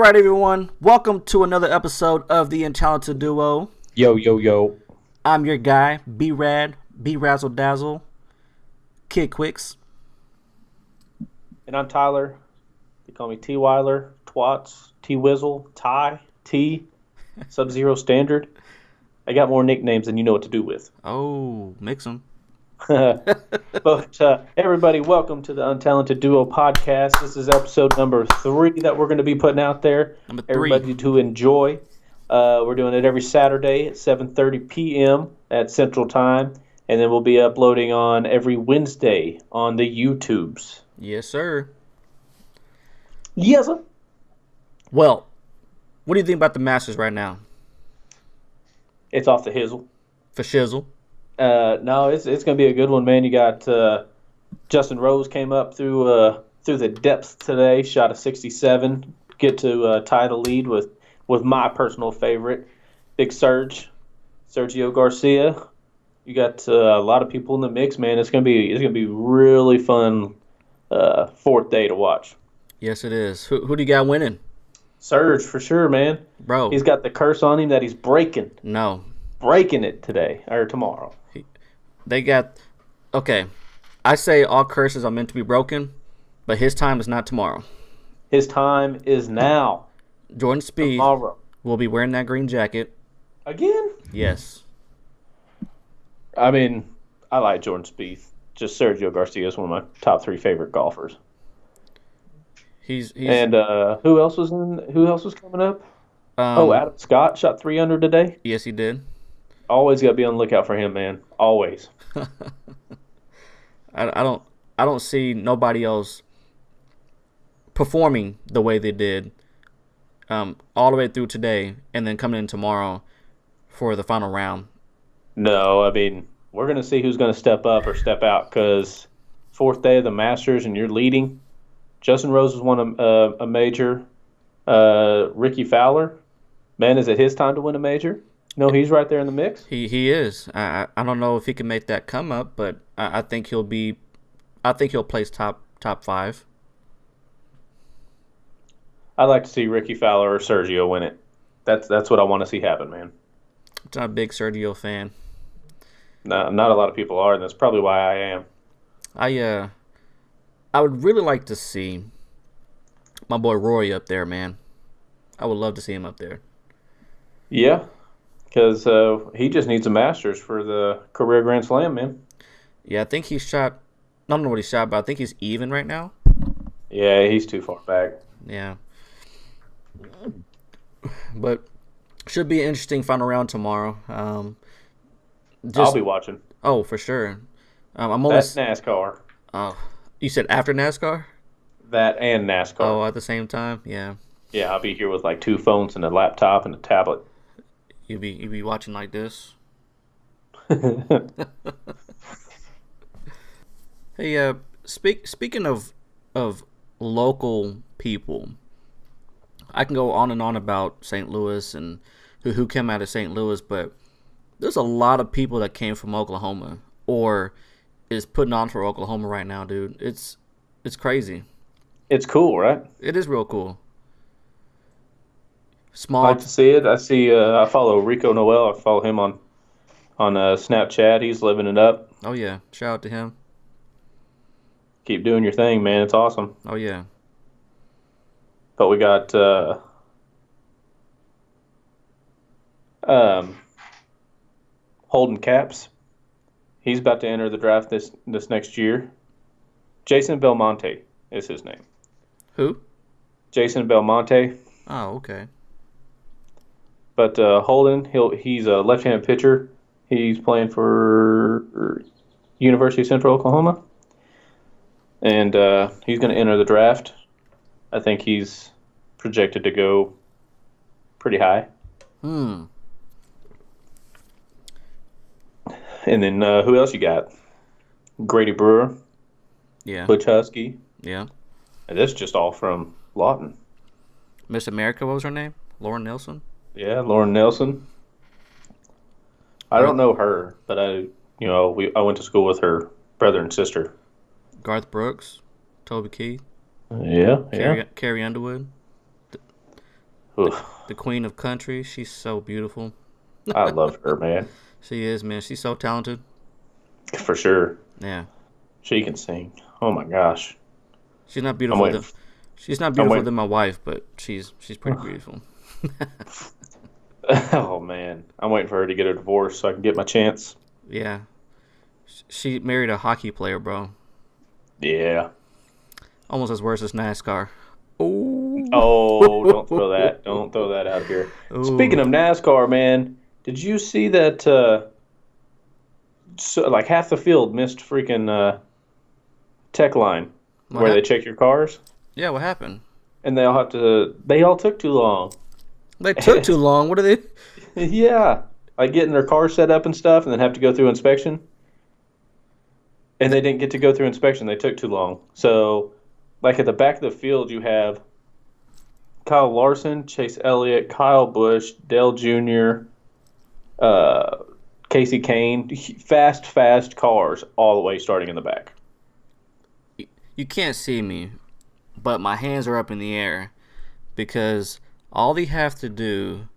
All right, everyone. Welcome to another episode of the Untalented Duo. Yo, yo, yo. I'm your guy, B-Rad, B-Razzle Dazzle, Kid Quicks. And I'm Tyler. They call me T Weiler, Twats, T Wizzle, Ty, T, Sub-Zero Standard. I got more nicknames than you know what to do with. Oh, mix them. But everybody, welcome to the Untalented Duo podcast. This is episode number 3 that we're going to be putting out there. Number 3. Everybody to enjoy. We're doing it every Saturday at 7:30 p.m. at Central Time. And then we'll be uploading on every Wednesday on the YouTubes. Yes, sir. Yes, sir. Well, what do you think about the Masters right now? It's off the hizzle. For shizzle. No, it's going to be a good one, man. You got Justin Rose came up through the depths today, shot a 67, get to tie the lead with my personal favorite, Big Sergio Garcia. You got a lot of people in the mix, man. It's gonna be really fun fourth day to watch. Yes, it is. Who do you got winning? Serge for sure, man. Bro. He's got the curse on him that he's breaking it today or tomorrow. They got okay. I say all curses are meant to be broken, but his time is not tomorrow. His time is now. Jordan Spieth Tomorrow. will be wearing that green jacket Again? Yes. I mean, I like Jordan Spieth. Just Sergio Garcia is one of my top 3 favorite golfers. He's and who else was coming up? Adam Scott shot 3 under today. Yes, he did. Always got to be on the lookout for him, man. Always. I don't see nobody else performing the way they did all the way through today and then coming in tomorrow for the final round. No, I mean, we're going to see who's going to step up or step out because fourth day of the Masters and you're leading. Justin Rose has won a major. Ricky Fowler, man, is it his time to win a major? No, he's right there in the mix. He is. I don't know if he can make that come up, but I think he'll place top 5. I'd like to see Ricky Fowler or Sergio win it. That's what I want to see happen, man. I'm not a big Sergio fan. No, not a lot of people are, and that's probably why I am. I would really like to see my boy Rory up there, man. I would love to see him up there. Yeah, because he just needs a Masters for the career Grand Slam, man. Yeah, I think he shot. I don't know what he shot, but I think he's even right now. Yeah, he's too far back. Yeah. But should be an interesting final round tomorrow. I'll be watching. Oh, for sure. That's NASCAR. Oh, you said after NASCAR? That and NASCAR. Oh, at the same time? Yeah. Yeah, I'll be here with like 2 phones and a laptop and a tablet. You be watching like this? Hey, speaking of local people, I can go on and on about St. Louis and who came out of St. Louis, but there's a lot of people that came from Oklahoma or is putting on for Oklahoma right now, dude. It's crazy. It's cool, right? It is real cool. I like to see it. I follow Rico Noel. I follow him on Snapchat. He's living it up. Oh yeah, shout out to him. Keep doing your thing, man. It's awesome. Oh yeah. But we got Holden Caps. He's about to enter the draft this next year. Jason Belmonte is his name. Who? Jason Belmonte. Oh, okay. But Holden, he's a left-handed pitcher. He's playing for University of Central Oklahoma. And he's going to enter the draft. I think he's projected to go pretty high. And then who else you got? Grady Brewer. Yeah. Butch Husky. Yeah. And that's just all from Lawton. Miss America, what was her name? Lauren Nelson? Yeah, Lauren Nelson. I don't know her, but I went to school with her brother and sister. Garth Brooks, Toby Keith. Yeah. Carrie Underwood. the, Oof, the queen of country. She's so beautiful. I love her, man, She is, man. She's so talented. for sure. Yeah. She can sing. Oh my gosh, She's not I'm beautiful. waiting. She's not I'm beautiful waiting. than my wife, but she's pretty beautiful. Oh man, I'm waiting for her to get a divorce so I can get my chance. Yeah. She married a hockey player, bro. Yeah. Almost as worse as NASCAR. Oh. Oh, don't throw that. Don't throw that out here. Speaking Oh. of NASCAR, man, did you see that? Like half the field missed freaking tech line What where they happened? check your cars, Yeah, what happened? and they all have to. They all took too long. They took too long. What are they? Yeah, like getting their car set up and stuff, and then have to go through inspection. And they didn't get to go through inspection. They took too long. So, like at the back of the field, you have Kyle Larson, Chase Elliott, Kyle Busch, Dale Jr., uh, Casey Kane. Fast cars all the way starting in the back. You can't see me, but my hands are up in the air because all they have to do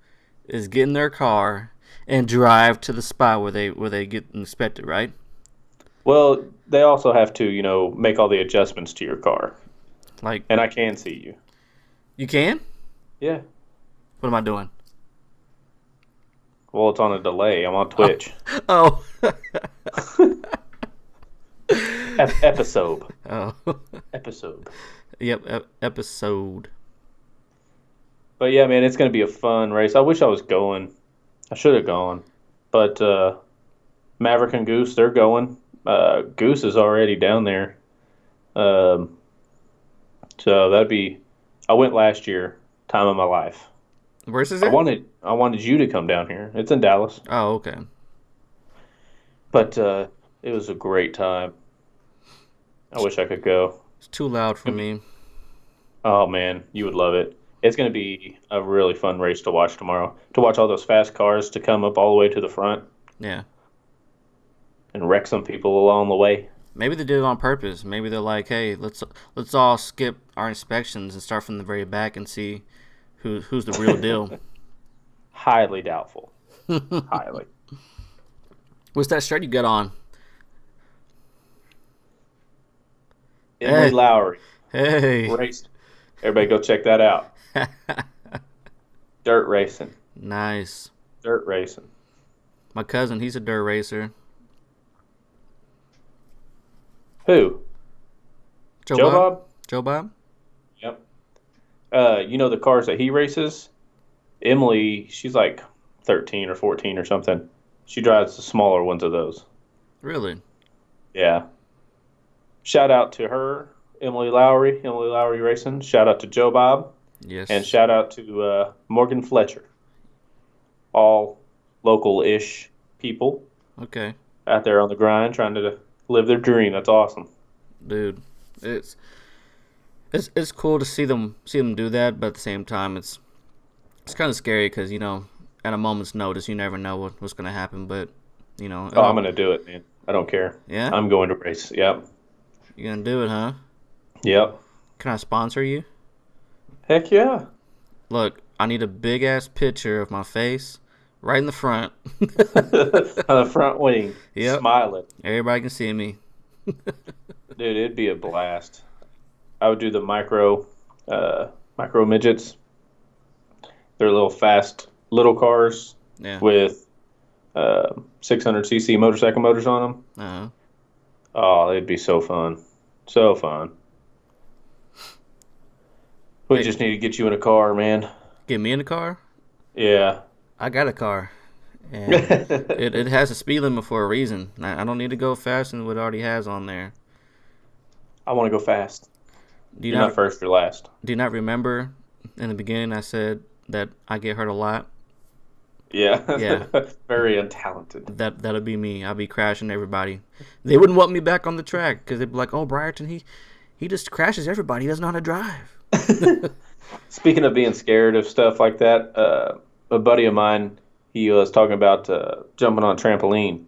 is get in their car and drive to the spot where they get inspected, right? Well, they also have to, make all the adjustments to your car. Like And I can see you. you can? Yeah. What am I doing? Well, it's on a delay. I'm on Twitch. Oh. Episode. Oh. Episode. Yep, episode. But yeah, man, it's going to be a fun race. I wish I was going. I should have gone. But Maverick and Goose, they're going. Goose is already down there. Um, so that'd be. I went last year, time of my life. Where's this I at? wanted you to come down here. It's in Dallas, Oh, okay. but it was a great time. I wish I could go. It's too loud for me. Oh man, you would love it. It's going to be a really fun race to watch tomorrow. To watch all those fast cars to come up all the way to the front Yeah. and wreck some people along the way. Maybe they did it on purpose. Maybe they're like, "Hey, let's all skip our inspections and start from the very back and see who's the real deal." Highly doubtful. Highly. What's that shirt you got on? Emily Hey. Lowry Hey. raced. Everybody go check that out. Dirt racing. Nice. Dirt racing. My cousin, he's a dirt racer. Who? Joe Joe Bob? Bob? Joe Bob? Yep. The cars that he races? Emily, she's like 13 or 14 or something. She drives the smaller ones of those. Really? Yeah. Shout out to her, Emily Lowry Racing. Shout out to Joe Bob. Yes. And shout out to Morgan Fletcher. All local-ish people Okay. out there on the grind trying to live their dream. That's awesome. Dude, it's cool to see them do that, but at the same time it's kind of scary because at a moment's notice you never know what's going to happen, but Oh, I'm going to do it, man. I don't care. Yeah? I'm going to race. Yep. You're going to do it, huh? Yep. Can I sponsor you? Heck yeah. Look, I need a big ass picture of my face right in the front. On the front wing. Yep. Smiling. Everybody can see me. Dude, it'd be a blast. I would do the micro midgets. They're little fast little cars Yeah. with 600cc motorcycle motors on them. Uh-huh. Oh, it'd be so fun. So fun. We Hey. just need to get you in a car, man. Get me in the car? Yeah. I got a car. And it has a speed limit for a reason. I don't need to go faster than what it already has on there. I want to go fast. Do you You're not not first, you're last. do you not remember in the beginning I said that I get hurt a lot? Yeah. Yeah. Very untalented. That'll be me. I'll be crashing everybody. They wouldn't want me back on the track because they'd be like, "Oh, Briarton, he just crashes everybody. He doesn't know how to drive." Speaking of being scared of stuff like that, a buddy of mine, he was talking about jumping on a trampoline.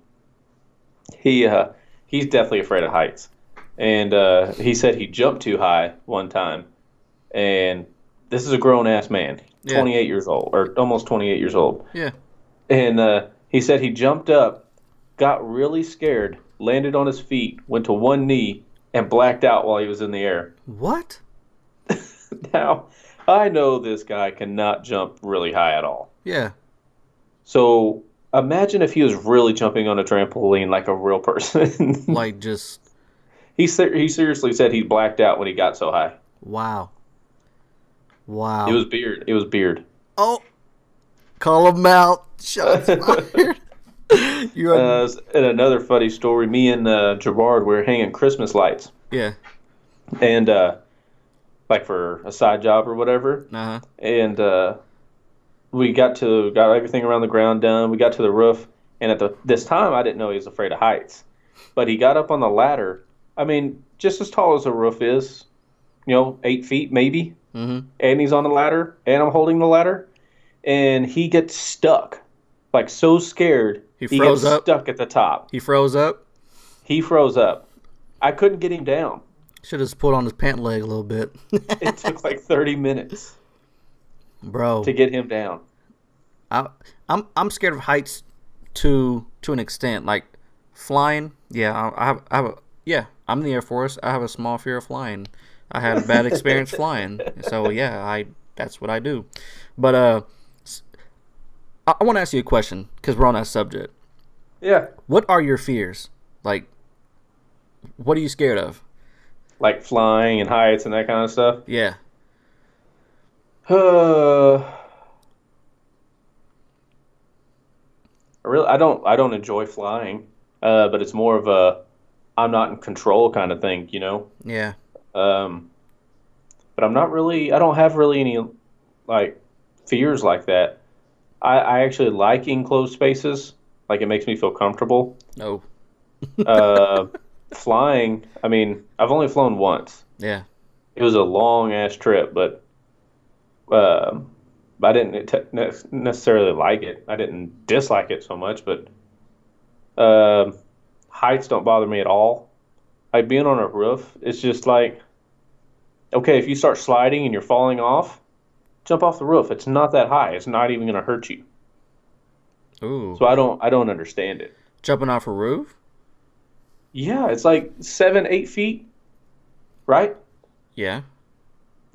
He's definitely afraid of heights, and he said he jumped too high one time. And this is a grown ass man. Yeah. 28 years old, or almost 28 years old. Yeah. And he said he jumped up, got really scared, landed on his feet, went to one knee, and blacked out while he was in the air. What? Now, I know this guy cannot jump really high at all. Yeah. So imagine if he was really jumping on a trampoline like a real person. Like just He seriously said he blacked out when he got so high. wow. It Wow. was beard. It was beard. Oh, call him out. Shots fired. You are. And another funny story, me and Gerard were hanging Christmas lights. Yeah. And like for a side job or whatever. Uh huh. And we got everything around the ground done. We got to the roof, and this time I didn't know he was afraid of heights, but he got up on the ladder. I mean, just as tall as the roof is, 8 feet maybe. Mm-hmm. And he's on the ladder, and I'm holding the ladder, and he gets stuck, like so scared. He He froze gets up. stuck at the top. He froze up. He froze up. I couldn't get him down. Should have pulled on his pant leg a little bit. It took like 30 minutes Bro, to get him down. I'm scared of heights to an extent. Like flying, yeah, yeah. I'm in the Air Force. I have a small fear of flying. I had a bad experience flying, so yeah, that's what I do. But I want to ask you a question because we're on that subject. Yeah. What are your fears? Like, what are you scared of? Like flying and heights and that kind of stuff. Yeah. I don't enjoy flying, but it's more of a I'm not in control kind of thing, you know. Yeah. Um, but I don't have really any like fears like that. I actually like enclosed spaces. Like it makes me feel comfortable. No. Uh, Flying, I mean, I've only flown once. Yeah. It was a long ass trip, but I didn't necessarily like it. I didn't dislike it so much, but heights don't bother me at all. Like being on a roof, it's just like, okay, if you start sliding and you're falling off, jump off the roof. It's not that high. It's not even going to hurt you. Ooh. So I don't understand it. Jumping off a roof? Yeah, it's like 7, 8 feet, right? Yeah.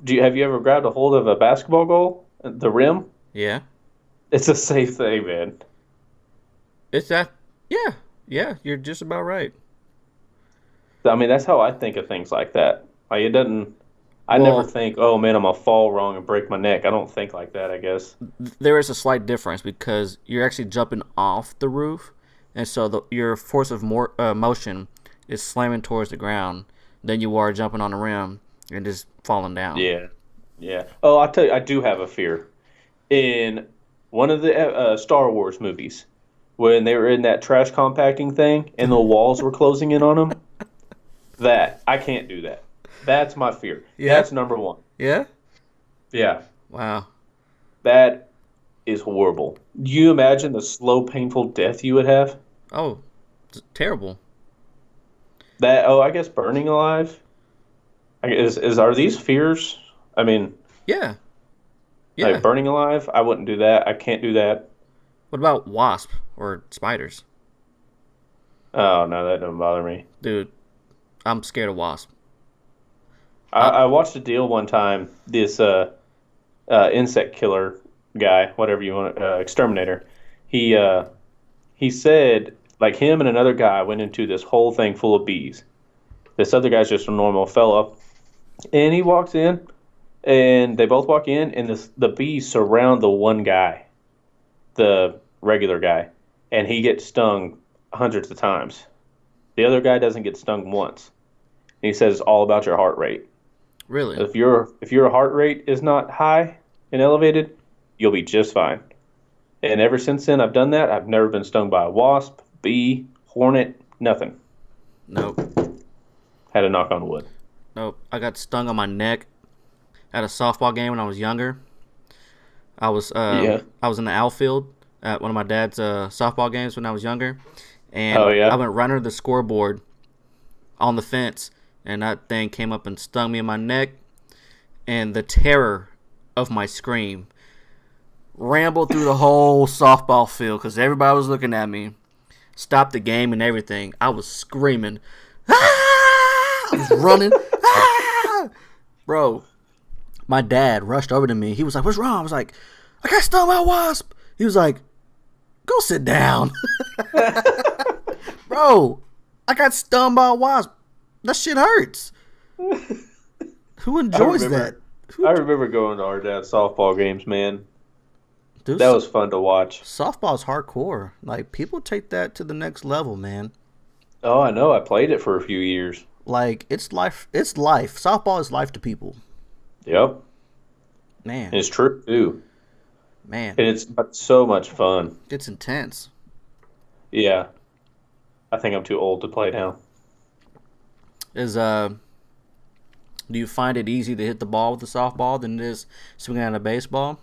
Have you ever grabbed a hold of a basketball goal, the rim? Yeah. It's a safe thing, man. It's that. Yeah. Yeah. You're just about right. I mean, that's how I think of things like that. Like it doesn't. I Well, never think, oh man, I'm gonna fall wrong and break my neck. I don't think like that. I guess. there is a slight difference because you're actually jumping off the roof, and so your force of motion is slamming towards the ground than you are jumping on the rim and just falling down. Yeah, yeah. Oh, I'll tell you, I do have a fear. In one of the Star Wars movies, when they were in that trash compacting thing and the walls were closing in on them, that I can't do that. That's my fear. Yeah. That's number one. Yeah? Yeah, Wow. that is horrible. Do you imagine the slow, painful death you would have? Oh, it's terrible. I guess burning alive. Are these fears? I mean, Yeah. Yeah. like burning alive. I wouldn't do that. I can't do that. What about wasp or spiders? Oh no, that doesn't bother me. Dude, I'm scared of wasp. I watched a deal one time. This insect killer guy, whatever you want, exterminator. He he said like him and another guy went into this whole thing full of bees. This other guy's just a normal fella, and he walks in, and they both walk in, and the bees surround the one guy, the regular guy, and he gets stung hundreds of times. The other guy doesn't get stung once. And he says it's all about your heart rate. Really? If your heart rate is not high and elevated, you'll be just fine. And ever since then, I've done that. I've never been stung by a wasp, bee, hornet, nothing. Nope. Had to knock on wood. Nope. I got stung on my neck at a softball game when I was younger. I was Yeah. I was in the outfield at one of my dad's softball games when I was younger, and Oh, yeah? I went right under the scoreboard on the fence, and that thing came up and stung me in my neck, and the terror of my scream. rambled through the whole softball field because everybody was looking at me. Stopped the game and everything. I was screaming. Ah! I was running. Ah! Bro, my dad rushed over to me. He was like, "What's wrong?" I was like, "I got stung by a wasp." He was like, "Go sit down." Bro, I got stung by a wasp. That shit hurts. Who enjoys that? I remember going to our dad's softball games, man. Dude, that was fun to watch. Softball's hardcore. Like, people take that to the next level, man. Oh, I know. I played it for a few years. Like, it's life. It's life. Softball is life to people. Yep. Man. It's true, too. Man. And it's so much fun. It's intense. Yeah. I think I'm too old to play now. Do you find it easy to hit the ball with a softball than it is swinging at a baseball?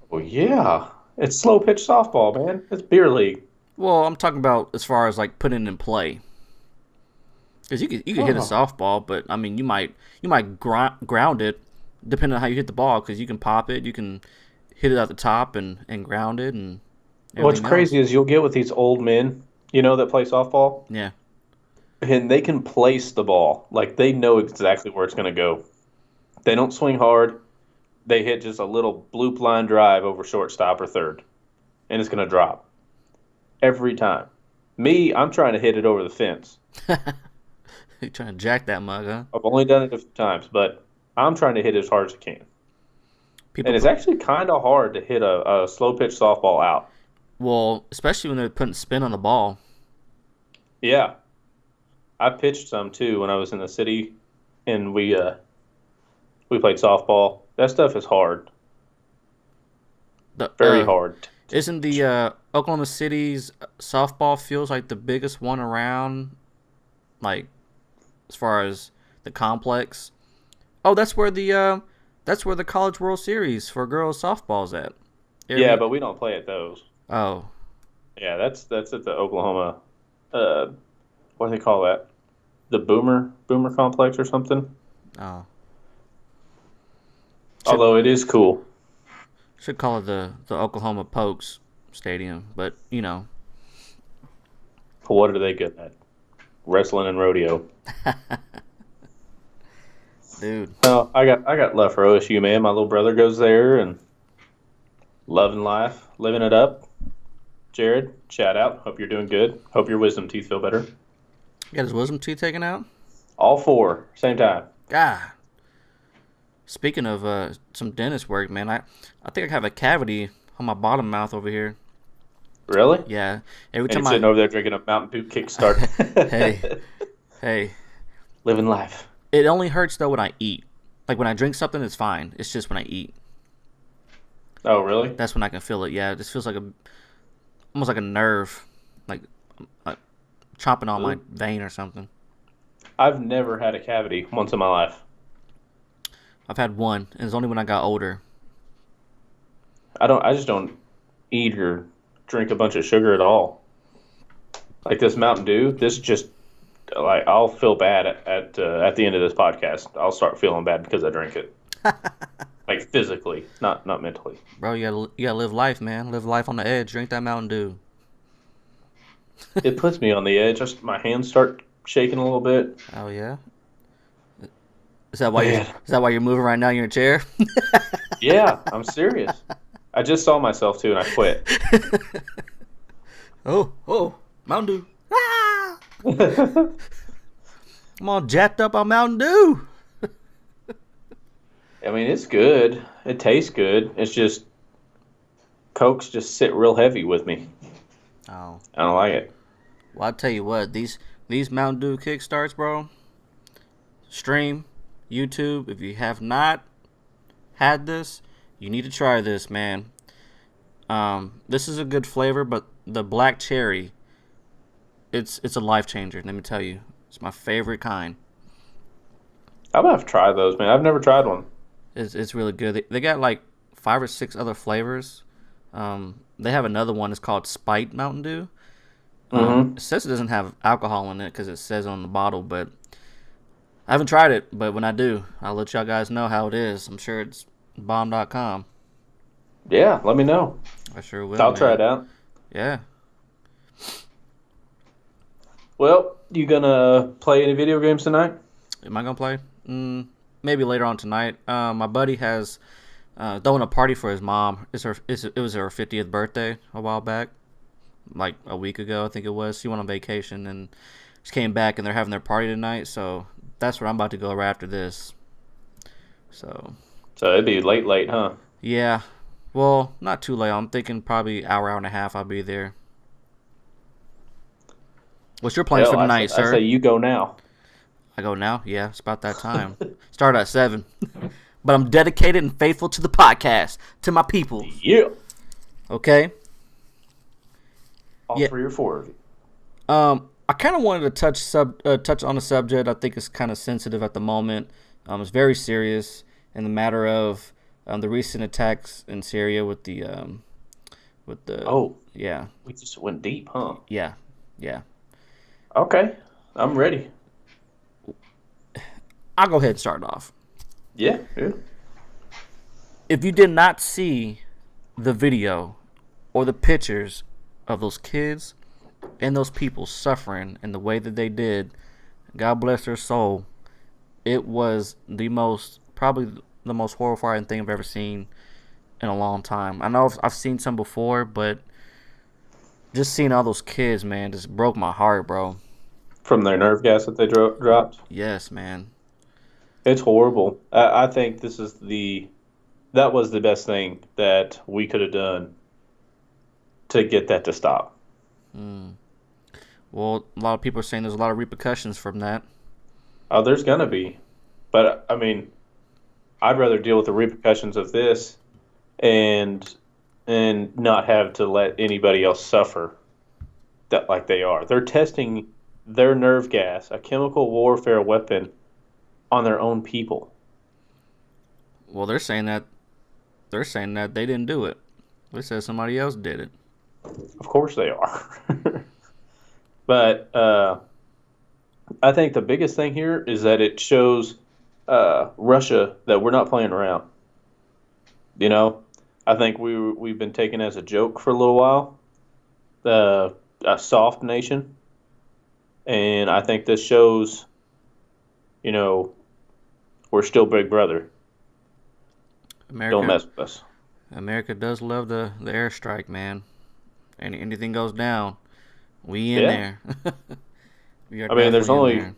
Well, yeah. It's slow pitch softball, man. It's beer league. Well, I'm talking about as far as like putting it in play. Because you could hit a softball, but I mean you might ground it depending on how you hit the ball. Because you can pop it, you can hit it at the top and ground it and. What's crazy is you'll get with these old men, that play softball. Yeah. And they can place the ball. Like, they know exactly where it's going to go. They don't swing hard. They hit just a little bloop line drive over shortstop or third. And it's going to drop. Every time. Me, I'm trying to hit it over the fence. You're trying to jack that mug, huh? I've only done it a few times, but I'm trying to hit it as hard as I can. And it's actually kind of hard to hit a slow pitch softball out. Well, especially when they're putting spin on the ball. Yeah. I pitched some too when I was in the city, and we played softball. That stuff is hard. Very hard. Isn't the Oklahoma City's softball field like the biggest one around? Like, as far as the complex? Oh, that's where the College World Series for girls softball's at. Yeah, but we don't play at those. Oh. Yeah, that's at the Oklahoma. What do they call that? The Boomer Complex or something? Oh. Although it is cool. Should call it the Oklahoma Pokes Stadium, but What are they good at? Wrestling and rodeo. Dude. Oh, I got love for OSU, man. My little brother goes there and loving life, living it up. Jared, shout out. Hope you're doing good. Hope your wisdom teeth feel better. You got his wisdom teeth taken out? All 4, same time. God. Speaking of some dentist work, man, I think I have a cavity on my bottom mouth over here. Really? Yeah. Every time sitting over there drinking a Mountain Dew Kickstart. Hey. Living life. It only hurts though when I eat. Like when I drink something, it's fine. It's just when I eat. Oh, really? That's when I can feel it. Yeah, it just feels like almost like a nerve, like chomping on my vein or something. I've never had a cavity once in my life. I've had one, and it's only when I got older. I just don't eat or drink a bunch of sugar at all. Like this Mountain Dew, this just like I'll feel bad at the end of this podcast. I'll start feeling bad because I drink it. Like physically, not mentally. Bro, you gotta live life, man. Live life on the edge. Drink that Mountain Dew. It puts me on the edge. Just my hands start shaking a little bit. Oh yeah. Is that why you're moving right now in your chair? Yeah, I'm serious. I just saw myself too, and I quit. Oh, Mountain Dew. Ah! I'm all jacked up on Mountain Dew. I mean, it's good. It tastes good. It's just Cokes just sit real heavy with me. Oh, I don't like it. Well, I'll tell you what. These Mountain Dew Kickstarts, bro. Stream, YouTube. If you have not had this, you need to try this, man. This is a good flavor, but the black cherry, it's a life changer. Let me tell you, it's my favorite kind. I'm gonna have to try those, man. I've never tried one. It's really good. They got like 5 or 6 other flavors. They have another one. It's called Spite Mountain Dew. It says it doesn't have alcohol in it because it says on the bottle, but I haven't tried it. But when I do, I'll let y'all guys know how it is. I'm sure it's bomb.com. Yeah, let me know. I sure will, I'll try it man. out. Yeah. Well, you gonna play any video games tonight? Am I gonna play? Maybe later on tonight. My buddy has throwing a party for his mom. It was her 50th birthday a while back, like a week ago, I think it was. She went on vacation and she came back, and they're having their party tonight. So that's where I'm about to go right after this. So So it'd be late, late, huh? yeah, well, not too late. I'm thinking probably hour and a half. I'll be there. What's your plans for Hell, tonight, I say sir? you go now. I go now. Yeah, it's about that time. Start at 7. But I'm dedicated and faithful to the podcast, to my peoples. Yeah. Okay. All Yeah. three or four of you. I kind of wanted to touch on a subject I think is kind of sensitive at the moment. It's very serious in the matter of the recent attacks in Syria with the Oh, yeah we just went deep, huh? yeah yeah. Okay, I'm ready. I'll go ahead and start off. Yeah, yeah. If you did not see the video or the pictures of those kids and those people suffering in the way that they did, God bless their soul. It was probably the most horrifying thing I've ever seen in a long time. I know I've seen some before, but just seeing all those kids, man, just broke my heart, bro. From their nerve gas that they dropped. Yes, man. It's horrible. I think that was the best thing that we could have done to get that to stop. Mm. Well, a lot of people are saying there's a lot of repercussions from that. Oh, there's gonna be, but I mean, I'd rather deal with the repercussions of this and not have to let anybody else suffer that like they are. They're testing their nerve gas, a chemical warfare weapon, on their own people. Well, they're saying that they didn't do it. They said somebody else did it. Of course they are. But I think the biggest thing here is that it shows Russia that we're not playing around. You know, I think we've been taken as a joke for a little while, a soft nation, and I think this shows, you know, we're still Big Brother. Don't America, mess with us. America does love the airstrike, man. Anything goes down, we in Yeah, there. We are I mean, there's definitely in only there.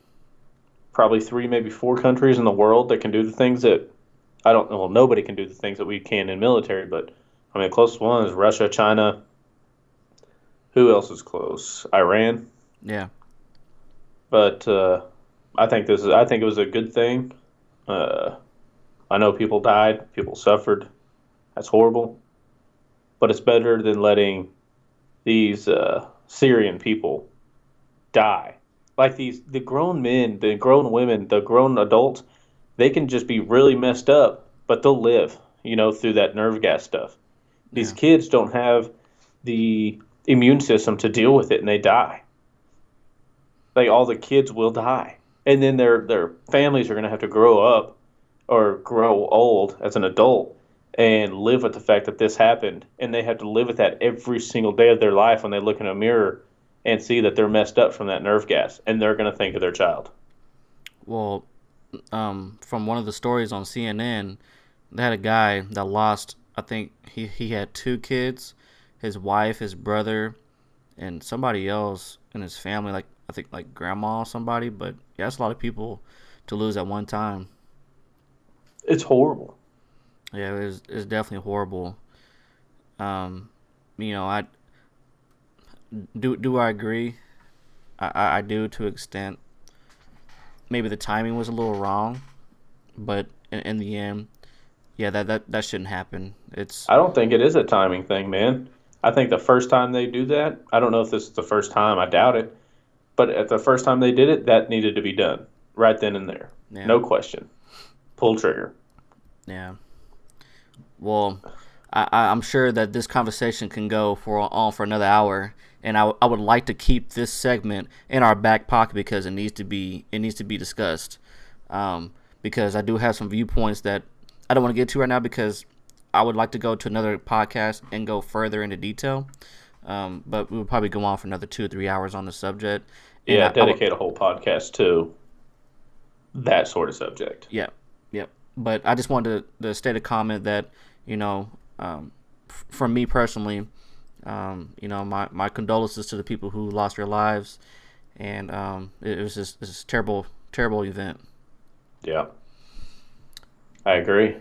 probably three, maybe four countries in the world that can do the things that I don't know. Well, nobody can do the things that we can in military, but I mean, the closest one is Russia, China. Who else is close? Iran. Yeah. But I think it was a good thing. Uh, I know people died, people suffered. That's horrible. But it's better than letting these Syrian people die. Like the grown men, the grown women, the grown adults, they can just be really messed up, but they'll live, through that nerve gas stuff. These Yeah. kids don't have the immune system to deal with it, and they die. Like all the kids will die, and then their families are going to have to grow up or grow old as an adult and live with the fact that this happened, and they have to live with that every single day of their life when they look in a mirror and see that they're messed up from that nerve gas, and they're going to think of their child. Well, from one of the stories on CNN, they had a guy that lost. I think he had 2 kids, his wife, his brother, and somebody else in his family. Like I think like grandma or somebody. But yeah, that's a lot of people to lose at one time. It's horrible. Yeah, it's definitely horrible. Um, I do I agree. I do to an extent. Maybe the timing was a little wrong, but in the end, yeah, that shouldn't happen. It's I don't think it is a timing thing, man. I think the first time they do that, I don't know if this is the first time, I doubt it, but at the first time they did it, that needed to be done right then and there. yeah, No question. Pull trigger. yeah. Well, I'm sure that this conversation can go for another hour, and I would like to keep this segment in our back pocket because it needs to be discussed. Because I do have some viewpoints that I don't want to get to right now because I would like to go to another podcast and go further into detail. But we would probably go on for another 2 or 3 hours on the subject. And Yeah, I would, dedicate a whole podcast to that sort of subject. yeah, yeah. But I just wanted to state a comment that, from me personally, my condolences to the people who lost their lives, and it was just this terrible, terrible event. Yeah, I agree.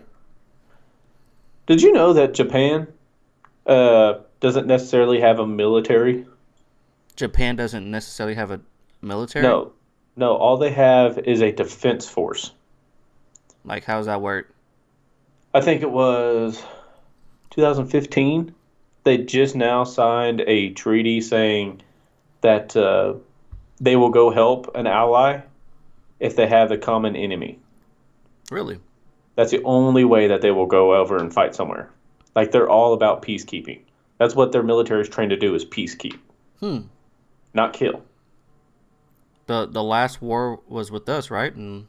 Did you know that Japan doesn't necessarily have a military? Japan doesn't necessarily have a military. No, no. All they have is a defense force. Like, how does that work? I think it was 2015. They just now signed a treaty saying that they will go help an ally if they have the common enemy. Really? That's the only way that they will go over and fight somewhere. Like they're all about peacekeeping. That's what their military is trained to do is peacekeep, Hmm. not kill. The last war was with us, right? And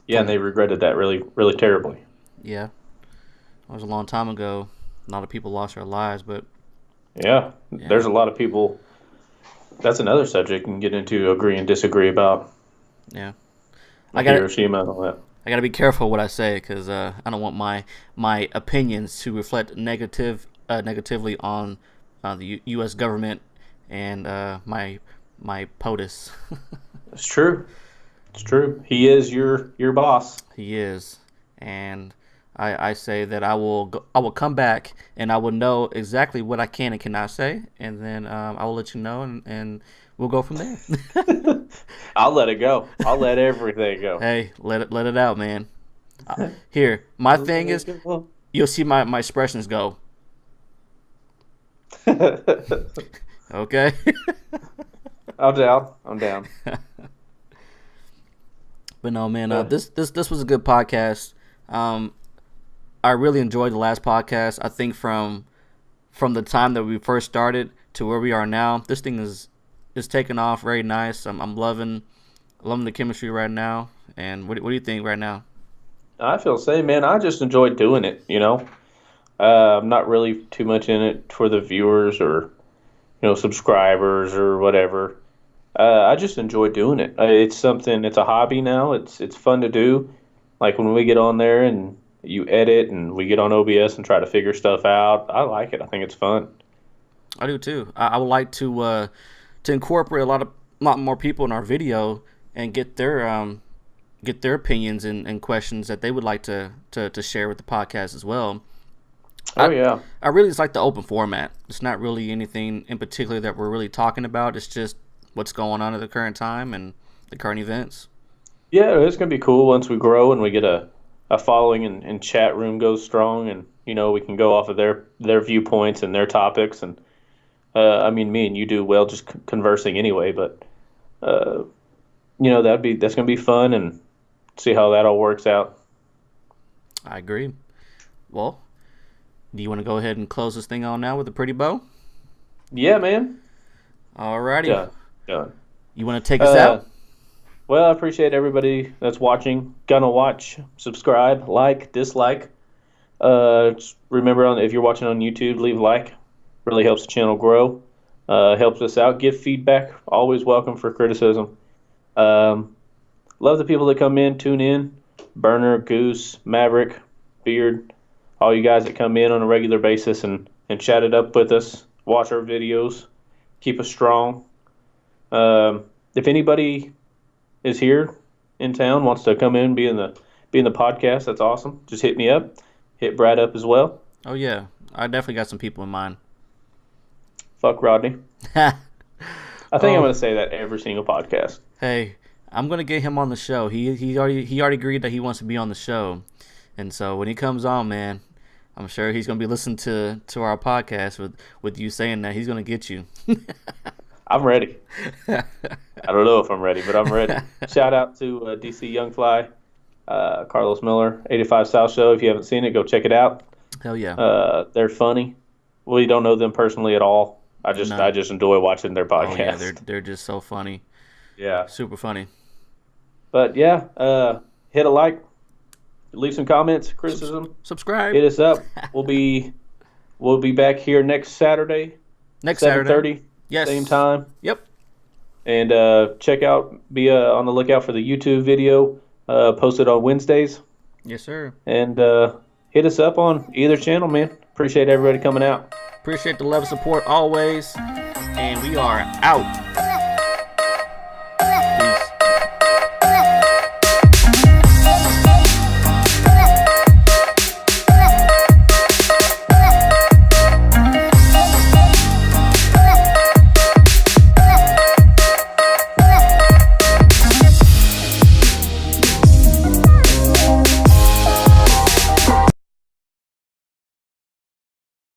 Yeah, and they regretted that really, really terribly. yeah, it was a long time ago. A lot of people lost their lives, but Yeah, yeah, there's a lot of people. That's another subject you can get into, agree and disagree about. yeah. I Like got Hiroshima and all that. I got to be careful what I say because I don't want my opinions to reflect negatively on the U.S. government and my POTUS. It's true. It's true. He is your boss. He is, and I say that I will come back and I will know exactly what I can and cannot say, and then I will let you know, and we'll go from there. I'll let it go. I'll let everything go. Hey, let it out, man. Here, my thing is, you'll see my expressions go. Okay. I'm down. I'm down. But no, man. This was a good podcast. I really enjoyed the last podcast. I think from the time that we first started to where we are now, this thing is taking off very nice. I'm loving the chemistry right now. And what do you think right now? I feel the same, man. I just enjoy doing it. I'm not really too much in it for the viewers or subscribers or whatever. I just enjoy doing it. It's something. It's a hobby now. It's fun to do. Like when we get on there and you edit and we get on OBS and try to figure stuff out. I like it. I think it's fun. I do too. I would like to incorporate a lot more people in our video and get their opinions and questions that they would like to share with the podcast as well. Yeah. I really just like the open format. It's not really anything in particular that we're really talking about. It's just what's going on at the current time and the current events. Yeah, it's gonna be cool once we grow and we get a following and chat room goes strong and we can go off of their viewpoints and their topics and I mean me and you do well just conversing anyway, but that's gonna be fun and see how that all works out. I agree. Well, do you want to go ahead and close this thing on now with a pretty bow? Yeah, man. Alrighty. Done. You want to take us out? Well, I appreciate everybody that's watching. Gonna watch, subscribe, like, dislike. Just remember, if you're watching on YouTube, leave a like. Really helps the channel grow. Helps us out. Give feedback. Always welcome for criticism. Love the people that come in, tune in. Burner, Goose, Maverick, Beard, all you guys that come in on a regular basis and chat it up with us. Watch our videos. Keep us strong. If anybody is here in town, wants to come in, be in the podcast, that's awesome. Just hit me up. Hit Brad up as well. Oh yeah, I definitely got some people in mind. Fuck Rodney. I think I'm going to say that every single podcast. Hey, I'm going to get him on the show. He already agreed that he wants to be on the show, and so when he comes on, man, I'm sure he's going to be listening to our podcast with you saying that he's going to get you. I'm ready. I don't know if I'm ready, but I'm ready. Shout out to DC Youngfly, Carlos Miller, 85 South Show. If you haven't seen it, go check it out. Hell yeah. They're funny. We don't know them personally at all. I just enjoy watching their podcast. Oh yeah, they're just so funny. Yeah. Super funny. But yeah, hit a like, Leave some comments, criticism. Subscribe. Hit us up. We'll be back here next Saturday, Next 7:30, Saturday. Yes. same time. Yep. And be on the lookout for the YouTube video posted on Wednesdays. Yes, sir. And hit us up on either channel, man. Appreciate everybody coming out. Appreciate the love and support always. And we are out.